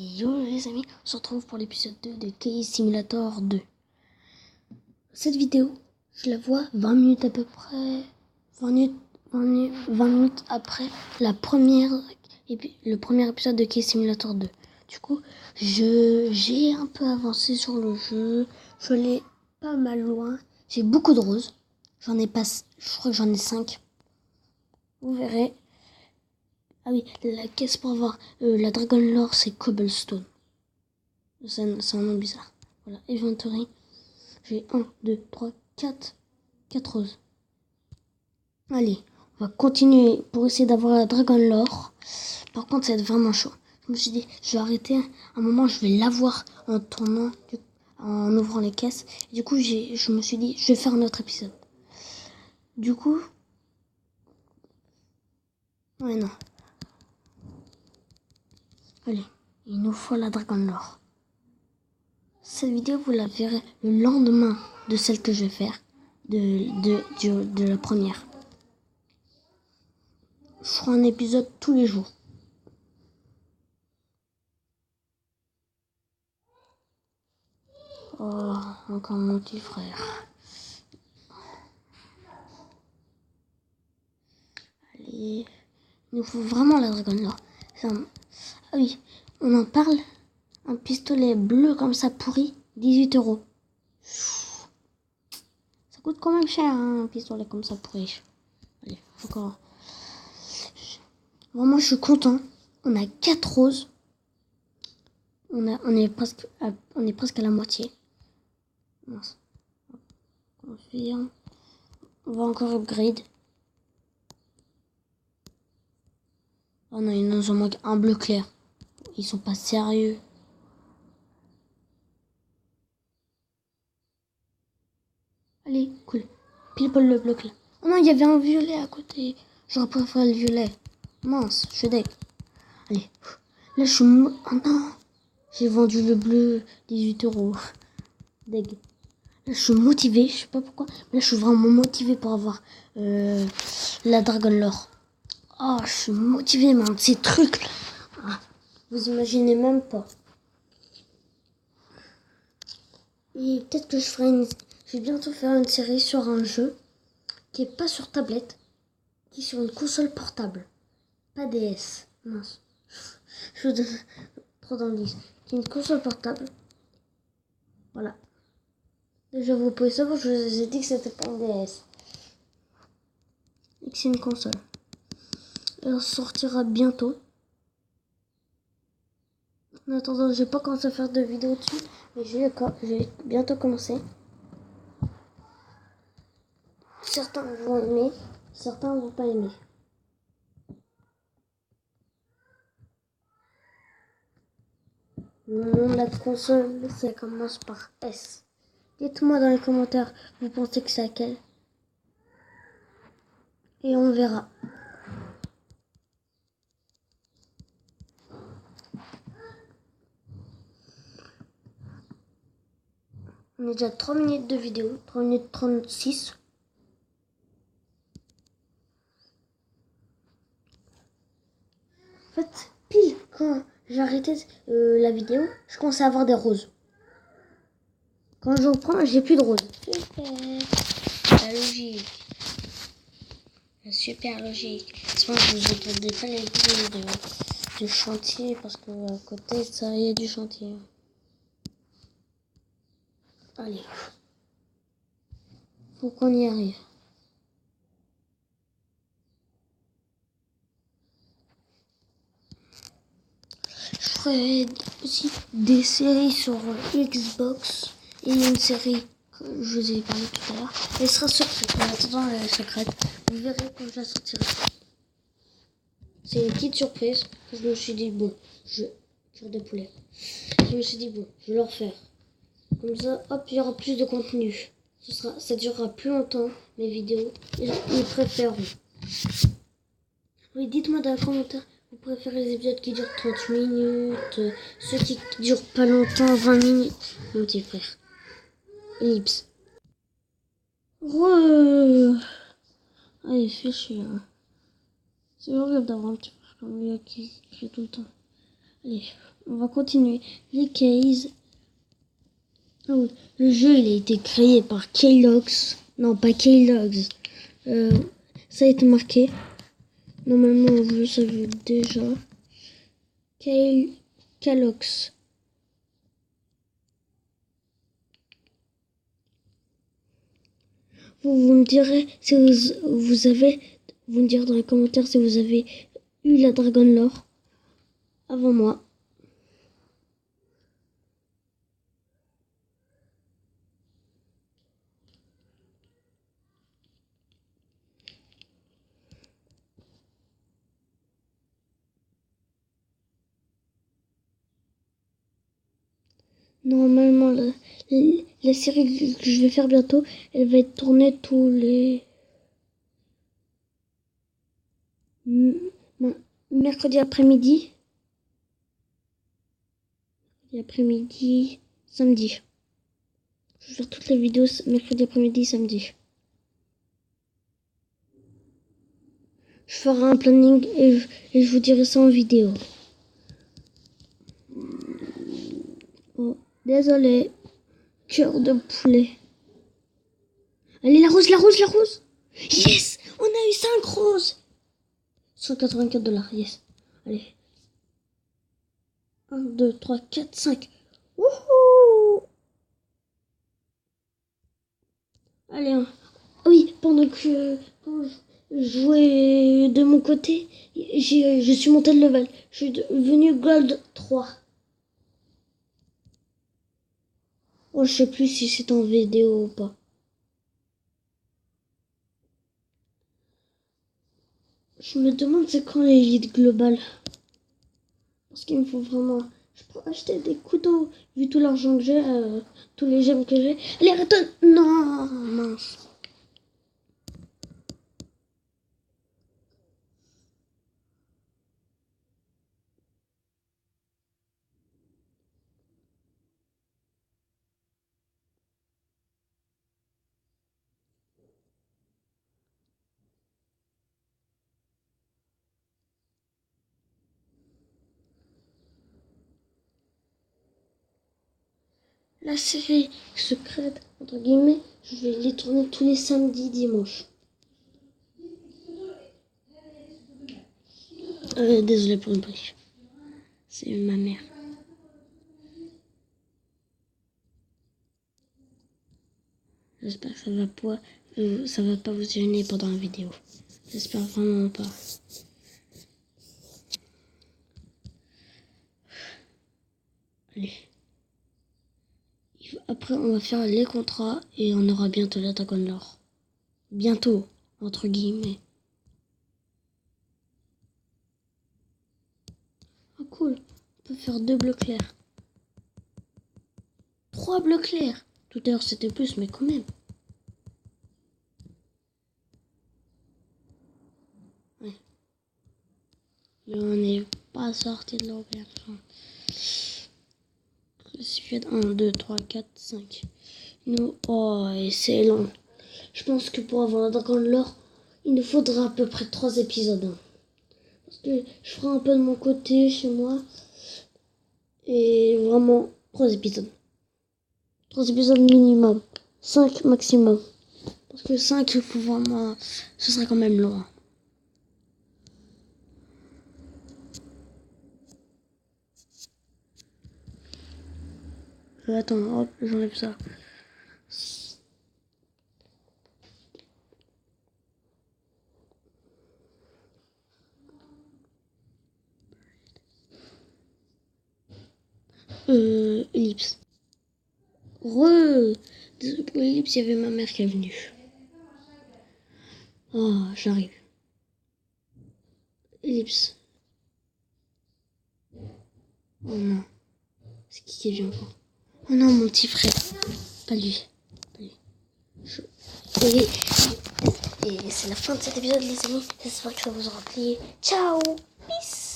Yo les amis, on se retrouve pour l'épisode 2 de Keys Simulator 2. Cette vidéo, je la vois 20 minutes à peu près, 20 minutes après le premier épisode de Keys Simulator 2. Du coup, j'ai un peu avancé sur le jeu, je l'ai pas mal loin. J'ai beaucoup de roses, je crois que j'en ai 5. Vous verrez. Ah oui, la caisse pour avoir la Dragon Lore, c'est Cobblestone. C'est un nom bizarre. Voilà, Inventory. J'ai 1, 2, 3, 4 roses. Allez, on va continuer pour essayer d'avoir la Dragon Lore. Par contre, ça va être vraiment chaud. Je me suis dit, je vais arrêter. À un moment, je vais l'avoir en tournant, en ouvrant les caisses. Et du coup, je me suis dit, je vais faire un autre épisode. Du coup... Ouais, non. Allez, il nous faut la Dragon Lore. Cette vidéo, vous la verrez le lendemain de celle que je vais faire, de la première. Je ferai un épisode tous les jours. Oh, encore mon petit frère. Allez, il nous faut vraiment la Dragon Lore. Ah oui, on en parle. Un pistolet bleu comme ça pourri, 18 €. Ça coûte quand même cher, hein, un pistolet comme ça pourri. Allez, encore. Vraiment, je suis content. On a 4 roses. On est presque à la moitié. Mince. On va encore upgrade. Oh non, il nous en manque un bleu clair. Ils sont pas sérieux. Allez, cool. Pile poil le bleu clair. Oh non, il y avait un violet à côté. J'aurais préféré le violet. Mince, je suis deg. Allez. Là, je suis... Oh non. J'ai vendu le bleu 18 €. Deg. Là, je suis motivé. Je sais pas pourquoi. Mais là, je suis vraiment motivé pour avoir la Dragon Lore. Oh, je suis motivé, man. Ces trucs. Ah, vous imaginez même pas. Et peut-être que je vais bientôt faire une série sur un jeu qui est pas sur tablette, qui est sur une console portable. Pas DS. Mince. Je vous donne trop d'indices. Qui est une console portable. Voilà. Déjà, vous pouvez savoir, je vous ai dit que c'était pas un DS. Et que c'est une console. Elle sortira bientôt. En attendant, je vais pas commencer à faire de vidéos dessus, mais je vais bientôt commencer. Certains vont aimer, certains vont pas aimer. Le nom de la console, ça commence par S. Dites-moi dans les commentaires, vous pensez que c'est laquelle? Et on verra. On est déjà à 3 minutes de vidéo, 3 minutes 36. En fait, pile quand j'ai arrêté la vidéo, je commençais à avoir des roses. Quand je reprends, j'ai plus de roses. Super. La logique. La super logique. Sinon, je vous entendais pas les bruits du chantier parce que à côté, ça y est du chantier. Allez. Faut qu'on y arrive. Je ferai aussi des séries sur Xbox et une série que je vous ai parlé tout à l'heure. Elle sera secrète. En attendant, elle est secrète. Vous verrez quand je la sortirai. C'est une petite surprise. Je me suis dit, bon, cure de poulet. Je me suis dit, bon, je vais le refaire. Comme ça, hop, il y aura plus de contenu. Ça durera plus longtemps, mes vidéos. Ils préféreront. Oui, dites-moi dans les commentaires, vous préférez les épisodes qui durent 30 minutes, ceux qui durent pas longtemps, 20 minutes. Mon petit frère. Ellipse. Allez, fais chier. Hein. C'est horrible d'avoir un petit frère comme lui qui crie tout le temps. Allez. On va continuer. Les cases. Oh, le jeu, il a été créé par Kellogg's. Non, pas Kellogg's. Ça a été marqué. Normalement, vous le savez déjà. Kellogg's. Vous me direz si vous avez... Vous me direz dans les commentaires si vous avez eu la Dragon Lore avant moi. Normalement, la série que je vais faire bientôt, elle va être tournée tous les... mercredi après-midi. Après-midi, samedi. Je vais faire toutes les vidéos mercredi après-midi, samedi. Je ferai un planning et je vous dirai ça en vidéo. Oh, désolé. Cœur de poulet. Allez, la rose, la rose, la rose. Yes, on a eu 5 roses. 184 $, yes. Allez. 1, 2, 3, 4, 5. Wouhou. Allez, oui, pendant que je jouais de mon côté, je suis monté de level. Je suis devenu Gold 3. Oh, je sais plus si c'est en vidéo ou pas. Je me demande c'est quand l'élite globale. Parce qu'il me faut vraiment... Je peux acheter des couteaux. Vu tout l'argent que j'ai, tous les gemmes que j'ai. Allez, arrête. Non, mince. La série secrète, entre guillemets, je vais les tourner tous les samedis, dimanches. Désolé pour le bruit. C'est ma mère. J'espère que ça va pas vous gêner pendant la vidéo. J'espère vraiment pas. Allez. Après, on va faire les contrats et on aura bientôt la Dragon Lore. Bientôt, entre guillemets. Ah cool, on peut faire 2 bleus clairs. 3 bleus clairs. Tout à l'heure c'était plus, mais quand même. Ouais. Mais on n'est pas sorti de l'auberge. Il suffit de 1, 2, 3, 4, 5. Nous... Oh, et c'est long. Je pense que pour avoir la Dragon Lore, il nous faudra à peu près 3 épisodes. Parce que je ferai un peu de mon côté chez moi. Et vraiment, 3 épisodes. 3 épisodes minimum. 5 maximum. Parce que 5, il faut vraiment... Ce sera quand même long. Attends, hop, j'enlève ça. Ellipse. Désolé pour l'ellipse, il y avait ma mère qui est venue. Oh, j'arrive. Ellipse. Oh non. C'est qui vient encore? Oh non, mon petit frère. Pas lui. Pas lui. Et c'est la fin de cet épisode, les amis. J'espère que ça vous aura plu. Ciao. Peace.